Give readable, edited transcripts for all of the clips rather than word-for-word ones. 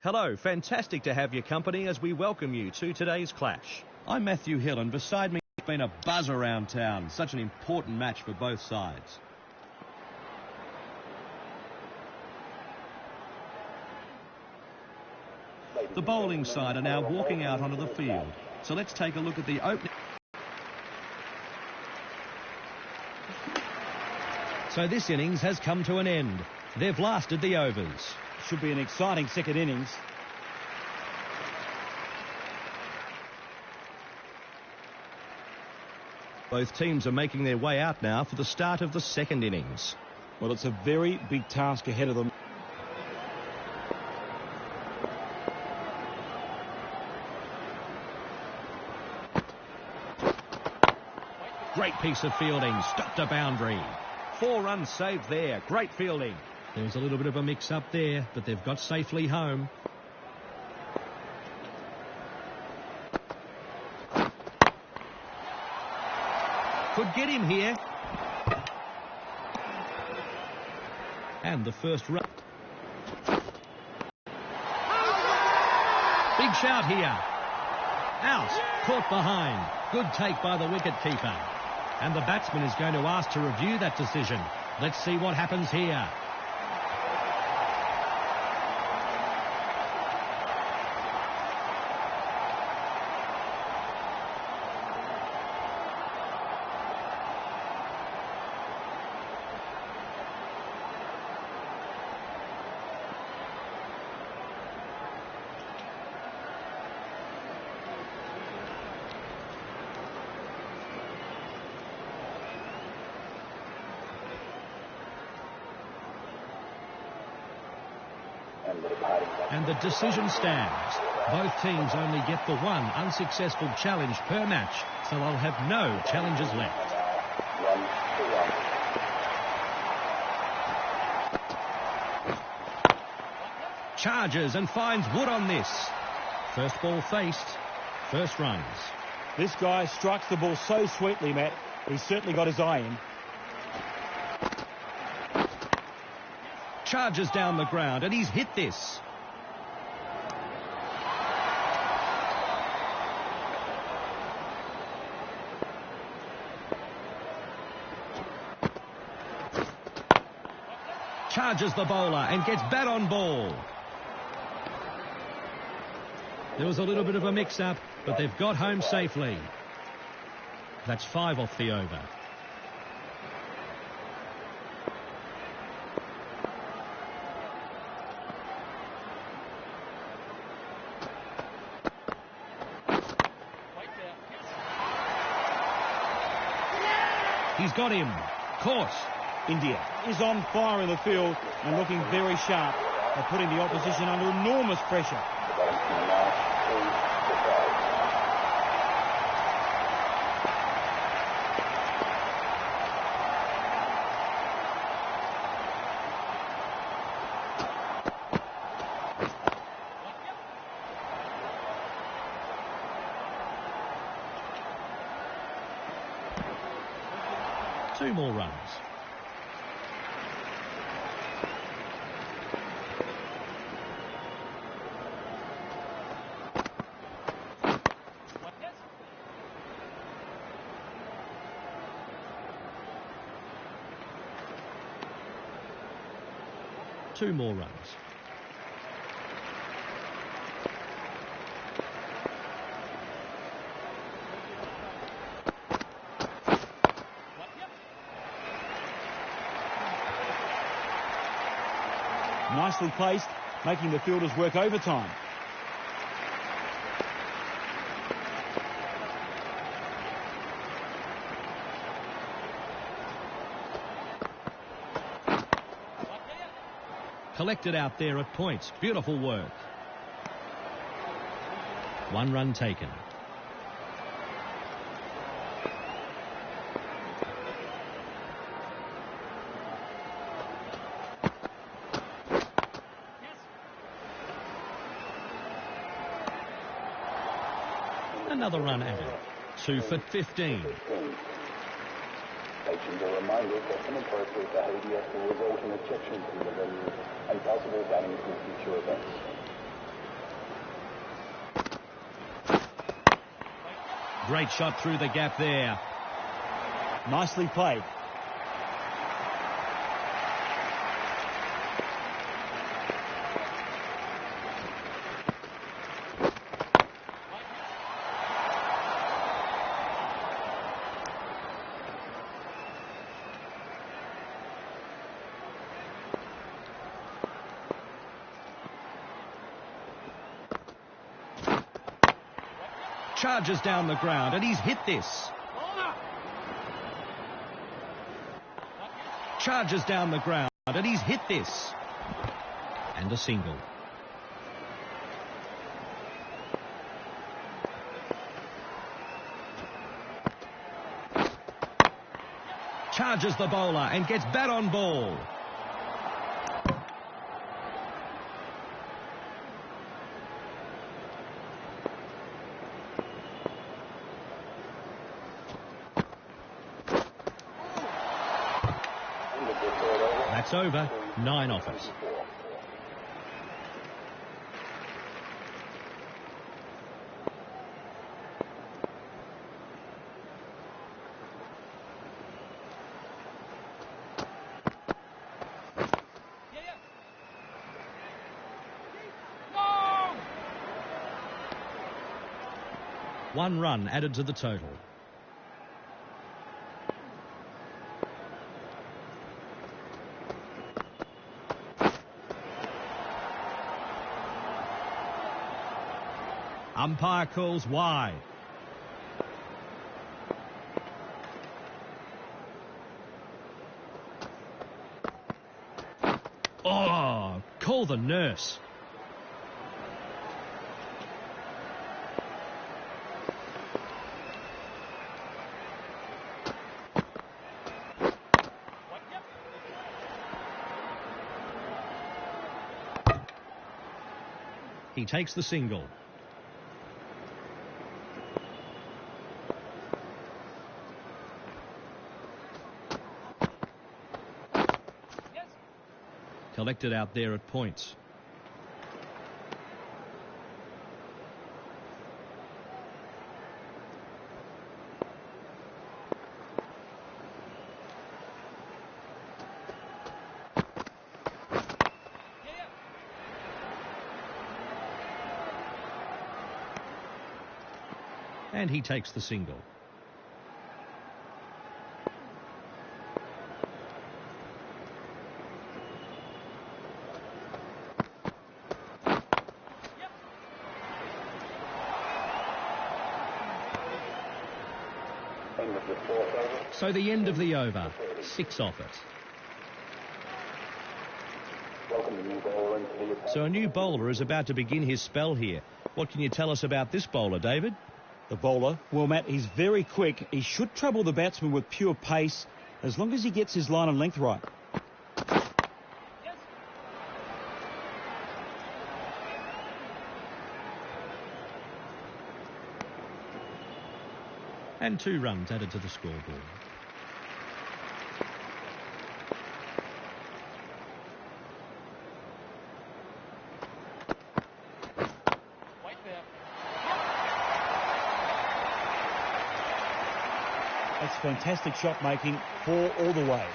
Hello, fantastic to have your company as we welcome you to today's clash. I'm Matthew Hill, and beside me has been a buzz around town. Such an important match for both sides. The bowling side are now walking out onto the field. So let's take a look at the opening. So this innings has come to an end. They've lasted the overs. Should be an exciting second innings. Both teams are making their way out now for the start of the second innings. Well, it's a very big task ahead of them. Great piece of fielding, stopped a boundary. 4 runs saved there, great fielding. There was a little bit of a mix-up there, but they've got safely home. Could get him here. And the first run. Big shout here. Out, caught behind. Good take by the wicket-keeper. And the batsman is going to ask to review that decision. Let's see what happens here. And the decision stands. Both teams only get the one unsuccessful challenge per match, so they'll have no challenges left. Charges and finds wood on this. First ball faced, first runs. This guy strikes the ball so sweetly, Matt. He's certainly got his eye in. Charges down the ground, and he's hit this. Charges the bowler and gets bat on ball. There was a little bit of a mix-up, but they've got home safely. That's 5 off the over. He's got him. Caught. India is on fire in the field and looking very sharp. They're putting the opposition under enormous pressure. Two more runs. Two more runs. Nicely placed, making the fielders work overtime. Collected out there at points. Beautiful work. 1 run taken. Another run added. 2 for 15. Patrons are reminded that inappropriate behaviour will result in objections to the venue and possible bannings in future events. Great shot through the gap there. Nicely played. Charges down the ground, and he's hit this. Charges down the ground, and he's hit this. And a single. Charges the bowler and gets bat on ball. That's over. 9 off it. One run added to the total. Umpire calls wide. Oh, call the nurse. He takes the single. Collected out there at points. And he takes the single. So the end of the over. 6 off it. So a new bowler is about to begin his spell here. What can you tell us about this bowler, David? The bowler, well, Matt, he's very quick. He should trouble the batsman with pure pace as long as he gets his line and length right. And 2 runs added to the scoreboard. That's fantastic shot making, 4 all the way.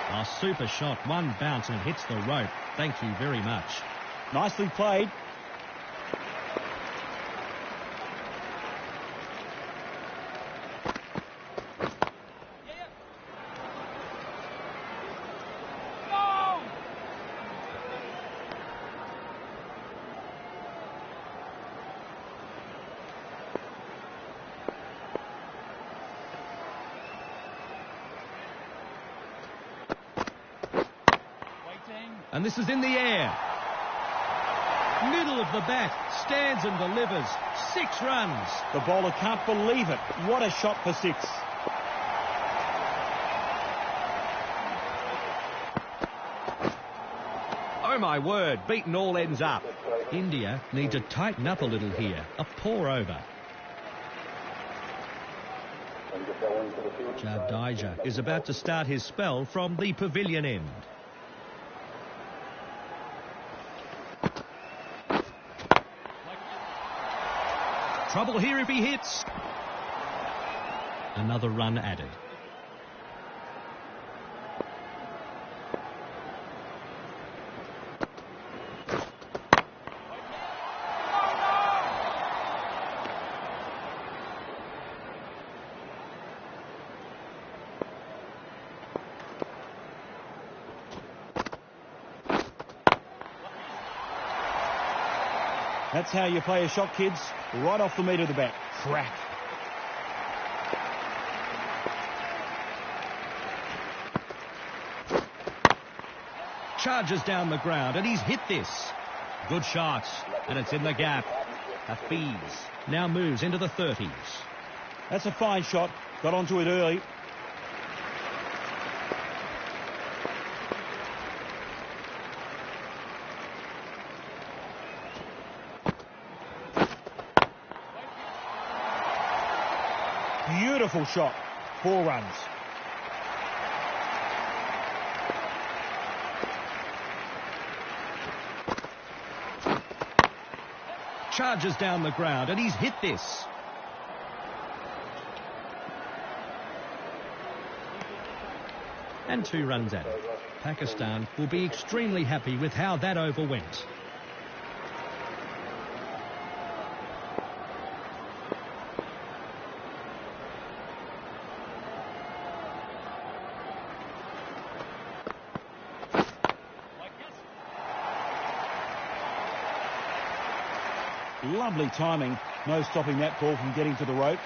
A super shot, one bounce and hits the rope. Thank you very much. Nicely played. And this is in the air. Middle of the bat, stands and delivers. 6 runs. The bowler can't believe it. What a shot for 6. Oh my word, beaten all ends up. India need to tighten up a little here. A poor over. And get going to the field. Jardija is about to start his spell from the pavilion end. Trouble here if he hits. Another run added. That's how you play a shot, kids. Right off the meat of the bat. Crack. Charges down the ground, and he's hit this. Good shot, and it's in the gap. Hafiz now moves into the 30s. That's a fine shot. Got onto it early. Beautiful shot. 4 runs. Charges down the ground, and he's hit this. And 2 runs added. Pakistan will be extremely happy with how that over went. Lovely timing. No stopping that ball from getting to the rope.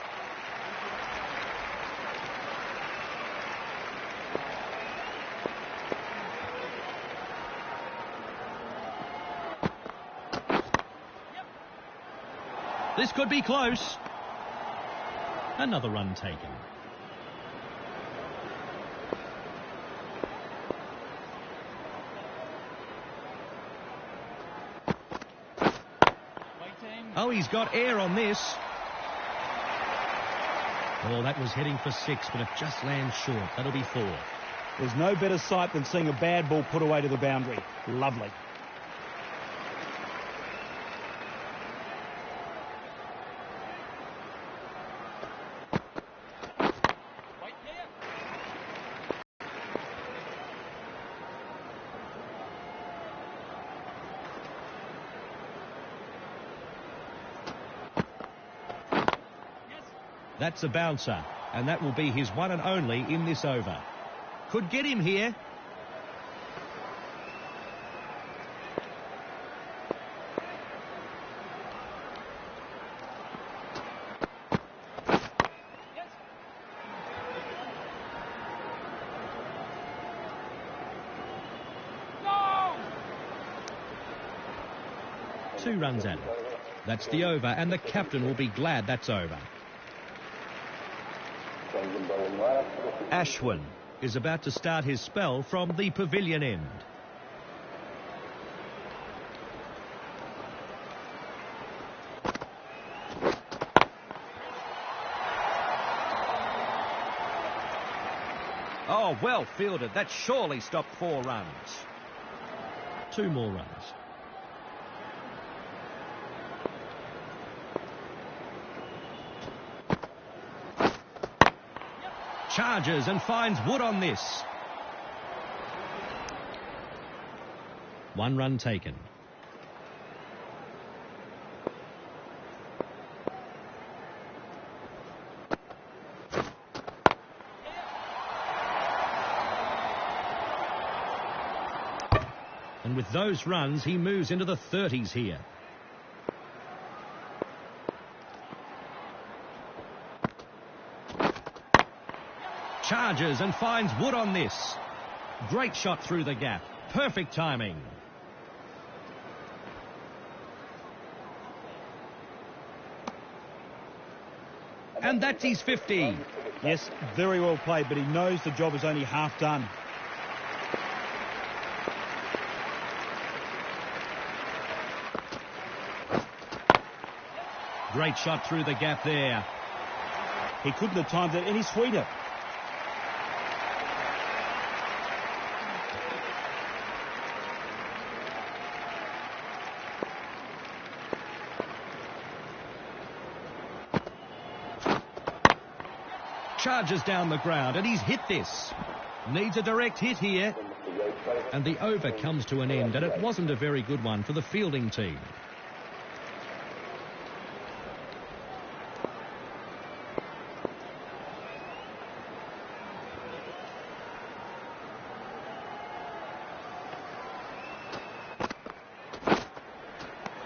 This could be close. Another run taken. Oh, he's got air on this. Oh, that was heading for 6, but it just lands short. That'll be 4. There's no better sight than seeing a bad ball put away to the boundary. Lovely. That's a bouncer, and that will be his one and only in this over. Could get him here. No! 2 runs added. That's the over, and the captain will be glad that's over. Ashwin is about to start his spell from the pavilion end. Oh, well fielded. That surely stopped 4 runs. 2 more runs. Charges and finds wood on this. 1 run taken. And with those runs, he moves into the 30s here. Charges and finds wood on this. Great shot through the gap. Perfect timing. And that's his 50. Yes, very well played, but he knows the job is only half done. Great shot through the gap there. He couldn't have timed it any sweeter. Charges down the ground, and he's hit this. Needs a direct hit here. And the over comes to an end, and it wasn't a very good one for the fielding team.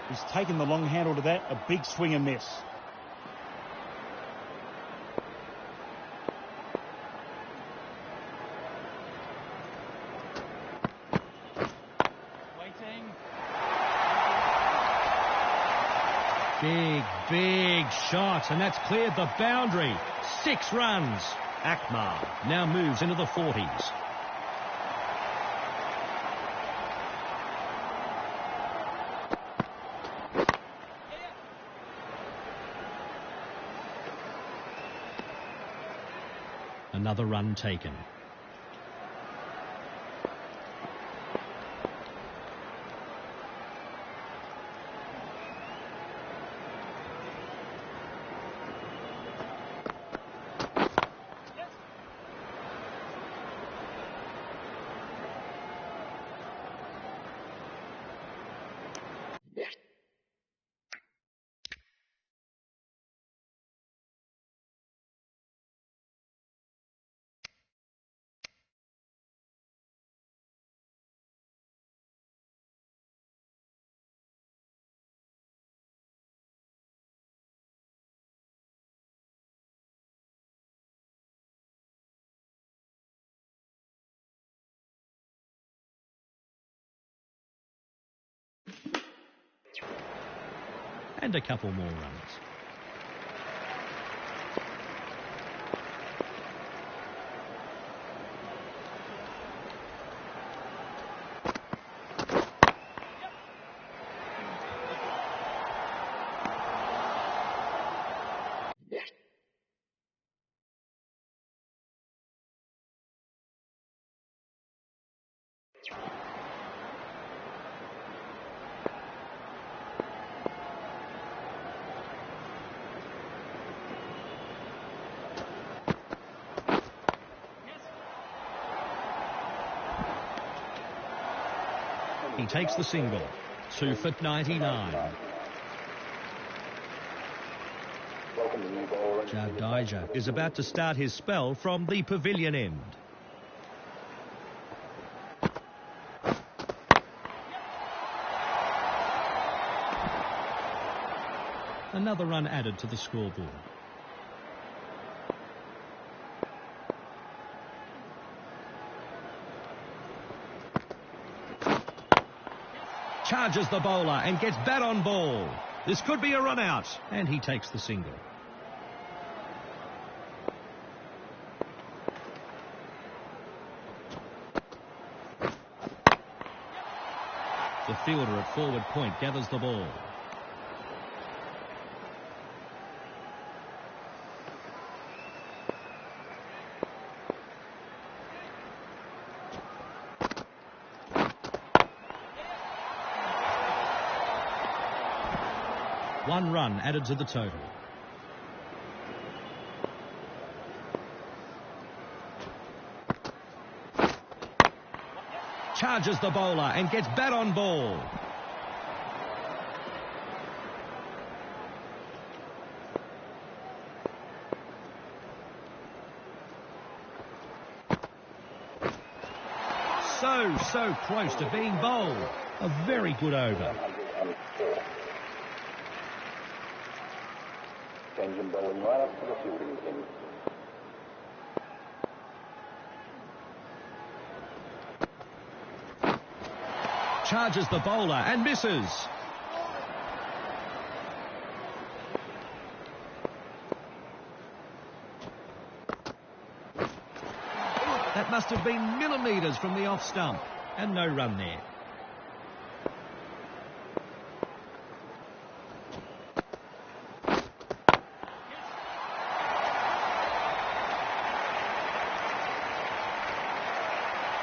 He's taken the long handle to that, a big swing and miss. Big shot, and that's cleared the boundary. 6 runs. Akmal now moves into the 40s. Another run taken. And a couple more runs. He takes the single. 2 for 99. Jadija is about to start his spell from the pavilion end. Another run added to the scoreboard. Charges the bowler and gets bat on ball. This could be a run out, and he takes the single. The fielder at forward point gathers the ball. One run added to the total. Charges the bowler and gets bat on ball. So close to being bowled. A very good over. Engine bowling right up to the fielding pin. Charges the bowler and misses. That must have been millimetres from the off stump, and no run there.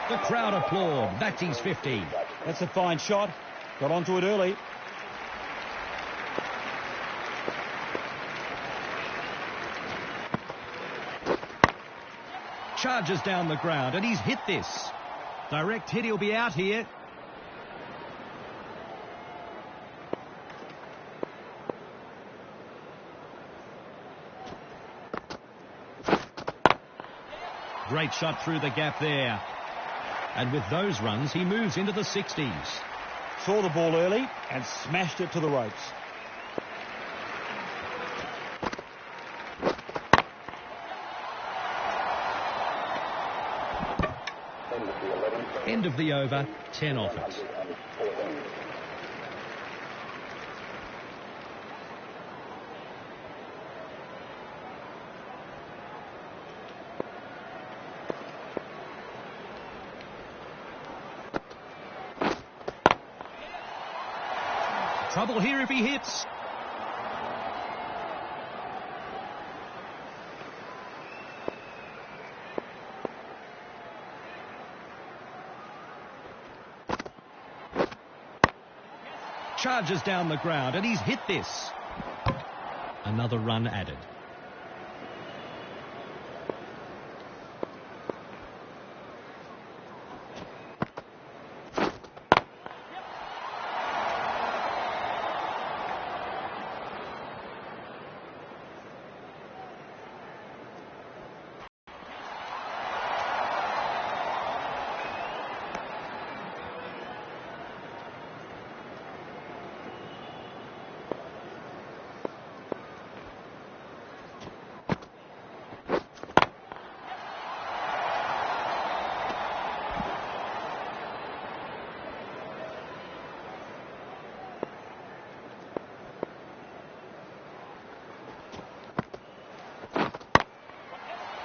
The crowd applaud. That's his 50. That's a fine shot. Got onto it early. Charges down the ground, and he's hit this. Direct hit, he'll be out here. Great shot through the gap there. And with those runs, he moves into the 60s. Saw the ball early and smashed it to the ropes. End of the over, 10 off it. Trouble here if he hits. Charges down the ground, and he's hit this. Another run added.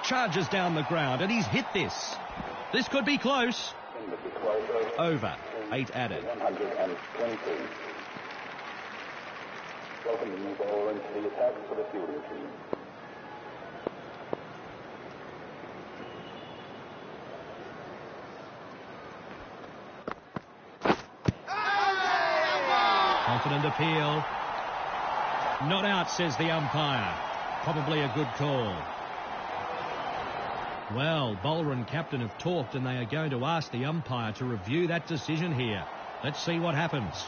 Charges down the ground, and he's hit this. This could be close. Over. 8 added. 120. Welcome the new ball into the attack for the fielding team. Confident appeal. Not out, says the umpire. Probably a good call. Well, bowler and captain have talked, and they are going to ask the umpire to review that decision here. Let's see what happens.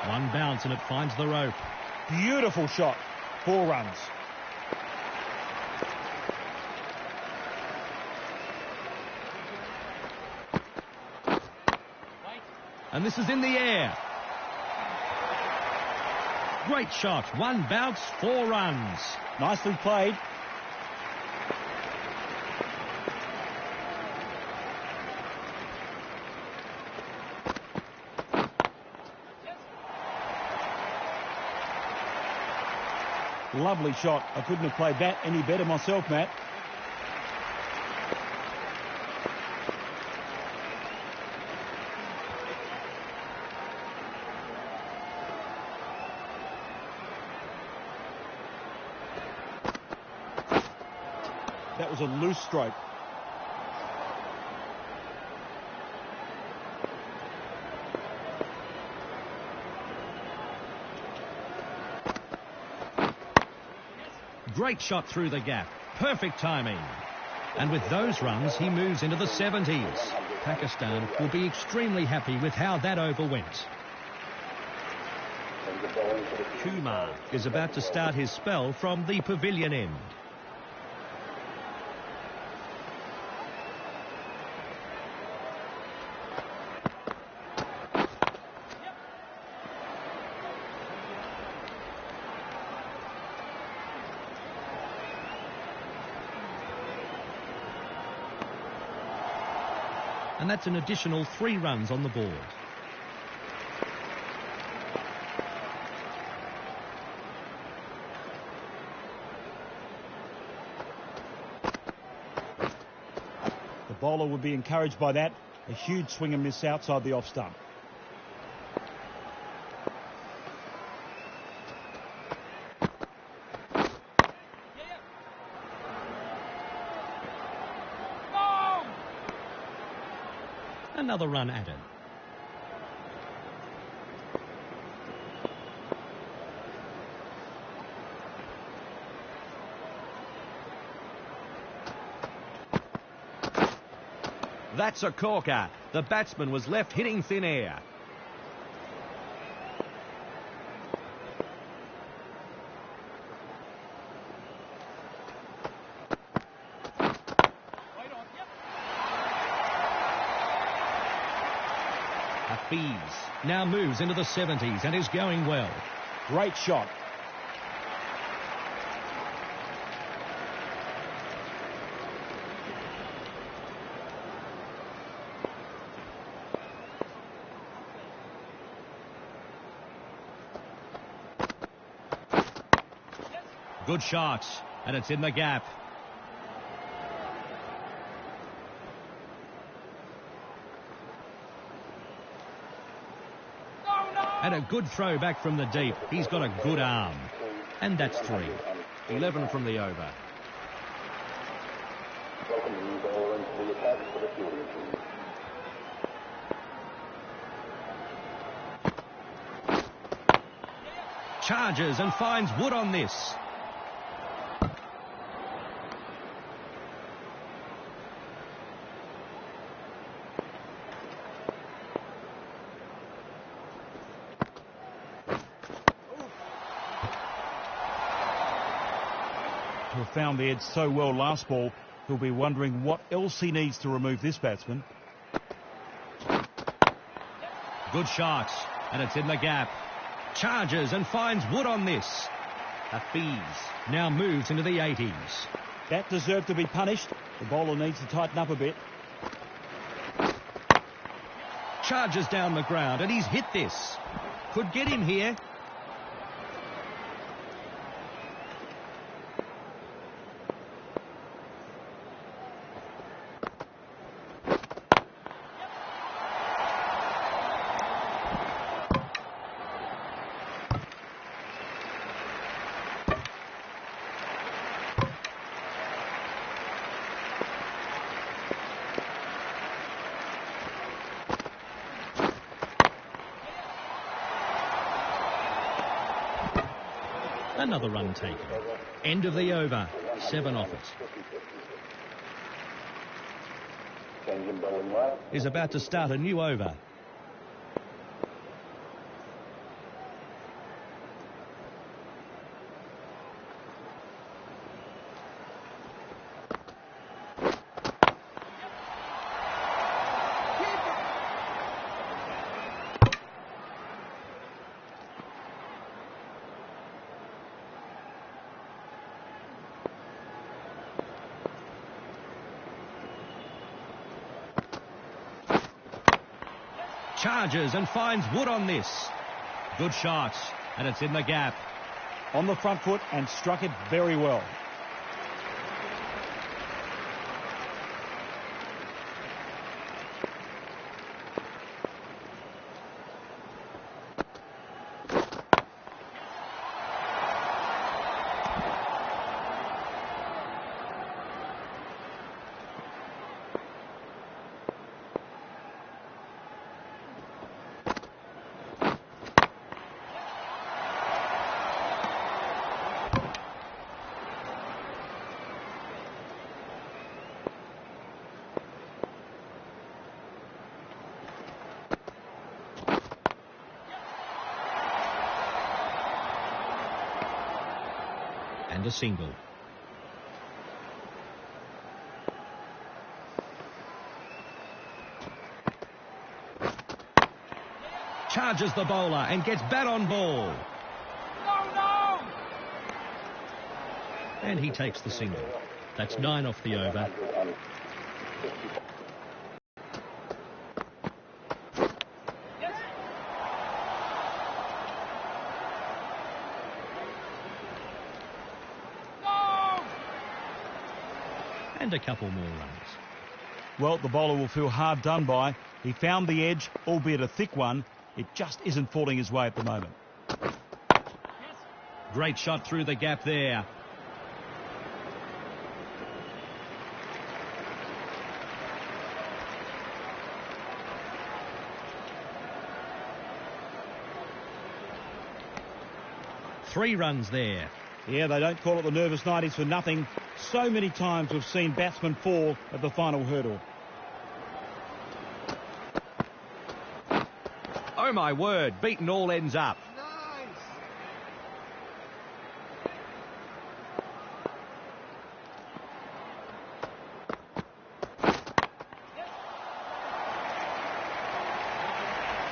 One bounce and it finds the rope. Beautiful shot. 4 runs. And this is in the air. Great shot. 1 bounce, 4 runs. Nicely played. Lovely shot. I couldn't have played that any better myself, Matt. That was a loose stroke. Great shot through the gap. Perfect timing. And with those runs, he moves into the 70s. Pakistan will be extremely happy with how that over went. Kumar is about to start his spell from the pavilion end. And that's an additional 3 runs on the board. The bowler would be encouraged by that. A huge swing and miss outside the off stump. Another run added. That's a corker. The batsman was left hitting thin air. Hafiz now moves into the 70s and is going well. Great shot. Good shot, and it's in the gap. And a good throw back from the deep. He's got a good arm. And that's 3. 11 from the over. Welcome the new bowler into the attack for the fielding team. Charges and finds wood on this. To have found the edge so well last ball, he'll be wondering what else he needs to remove this batsman. Good shot, and it's in the gap. Charges and finds wood on this. Hafiz now moves into the 80s. That deserved to be punished. The bowler needs to tighten up a bit. Charges down the ground, and he's hit this. Could get him here. Another run taken. End of the over. 7 off it. Changing bowling left. Is about to start a new over. Charges and finds wood on this. Good shot, and it's in the gap. On the front foot and struck it very well. And a single. Charges the bowler and gets bat on ball. No! And he takes the single. That's 9 off the over. And a couple more runs. Well, the bowler will feel hard done by. He found the edge, albeit a thick one. It just isn't falling his way at the moment. Great shot through the gap there. Three runs there. Yeah, they don't call it the nervous 90s for nothing. So many times we've seen batsmen fall at the final hurdle. Oh my word, beaten all ends up. Nice.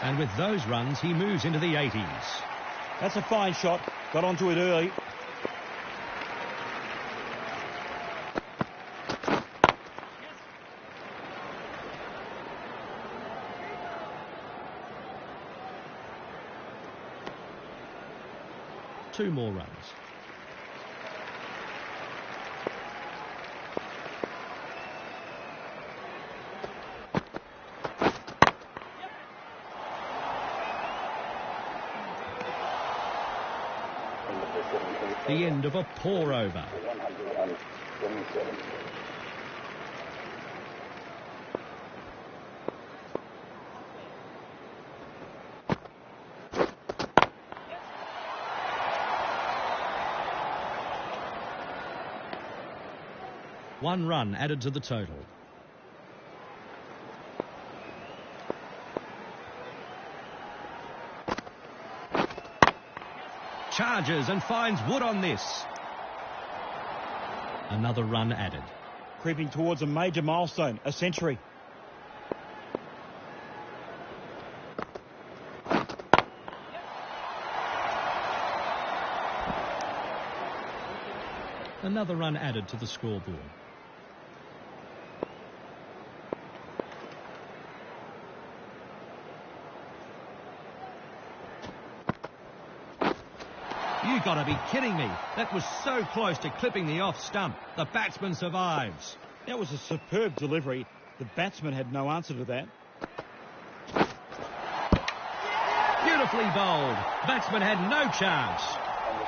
And with those runs, he moves into the 80s. That's a fine shot. Got onto it early. Two more runs. The end of a poor over. 127. One run added to the total. Charges and finds wood on this. Another run added. Creeping towards a major milestone, a century. Another run added to the scoreboard. You got to be kidding me. That was so close to clipping the off stump. The batsman survives. That was a superb delivery. The batsman had no answer to that. Beautifully bowled. Batsman had no chance.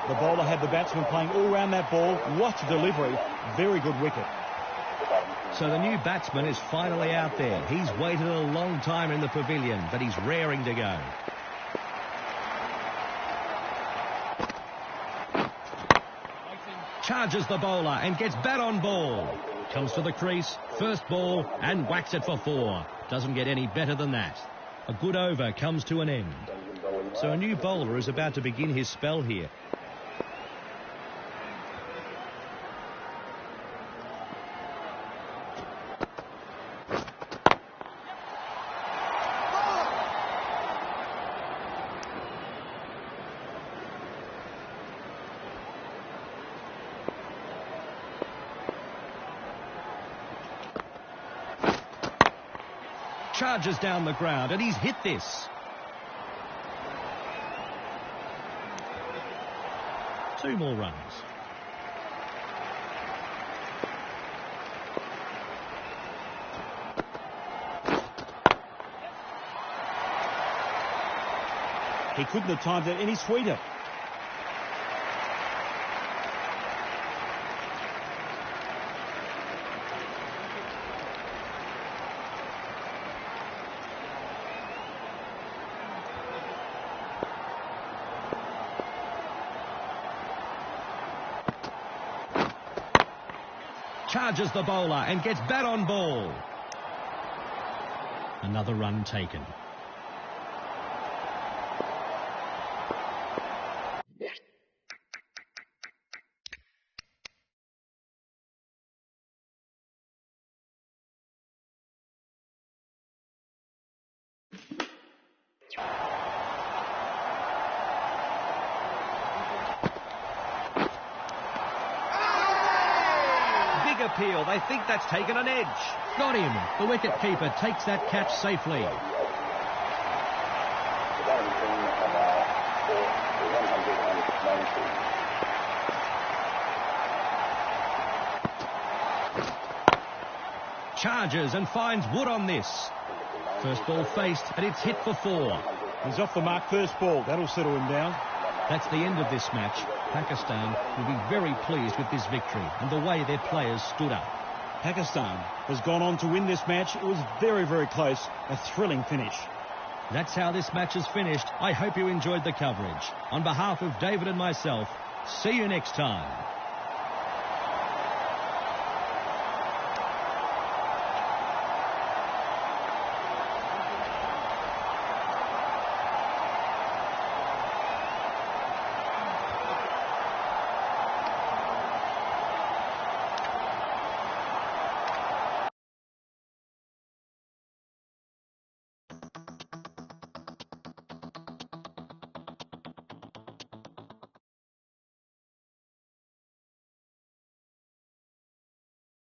The bowler had the batsman playing all round that ball. What a delivery. Very good wicket. So the new batsman is finally out there. He's waited a long time in the pavilion, but he's raring to go. Charges the bowler and gets bat on ball. Comes to the crease, first ball, and whacks it for four. Doesn't get any better than that. A good over comes to an end. So a new bowler is about to begin his spell here. Charges down the ground, and he's hit this. Two more runs. He couldn't have timed it any sweeter. Charges the bowler and gets bat on ball. Another run taken. Appeal. They think that's taken an edge. Got him. The wicket-keeper takes that catch safely. charges and finds wood on this. First ball faced, and it's hit for 4. He's off the mark first ball. That'll settle him down. That's the end of this match. Pakistan will be very pleased with this victory and the way their players stood up. Pakistan has gone on to win this match. It was very, very close. A thrilling finish. That's how this match is finished. I hope you enjoyed the coverage. On behalf of David and myself, see you next time.